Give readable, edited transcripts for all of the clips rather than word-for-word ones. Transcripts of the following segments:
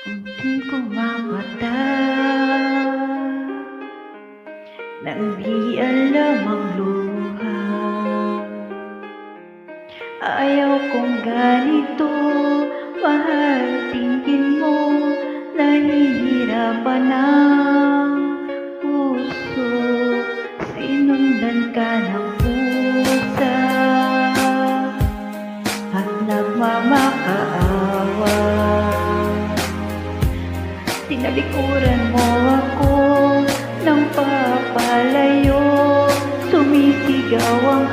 Unting pumapatak nang di alam ang luha. Ayaw kong ganito, mahal, tingin mo nahihirapan ang puso. Sinundan ka ng pusa at nagmamakaawa. Tinalikuran mo ako ng papalayo, sumisigaw ang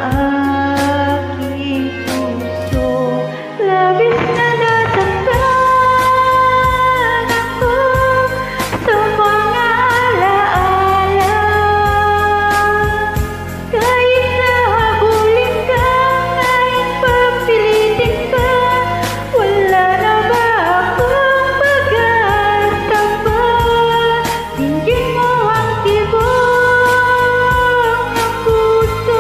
aking puso. Labis na nasaktan ako sa mga alaala. Kahit na habulin ka, kahit papilitin ka, wala na ba akong pag-asa pa? Dinggin mo ang tibok ng puso,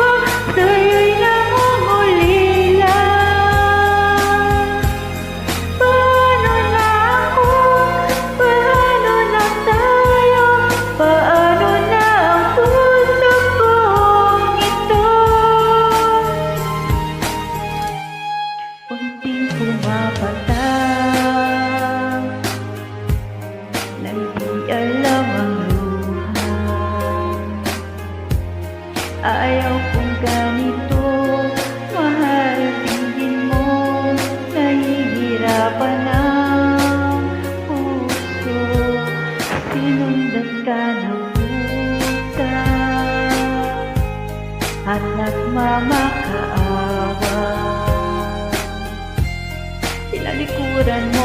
sa'yo'y nangungulila. Paano na ako? Paano na tayo? Paano na ang puso kong ito? Unting pumapatak nang di alam ang luha. Ayaw kong ganito, mahal, tingin mo nahihirapan ang puso. Sinundan ka ng pusa at nagmamakaawa. Tinalikuran mo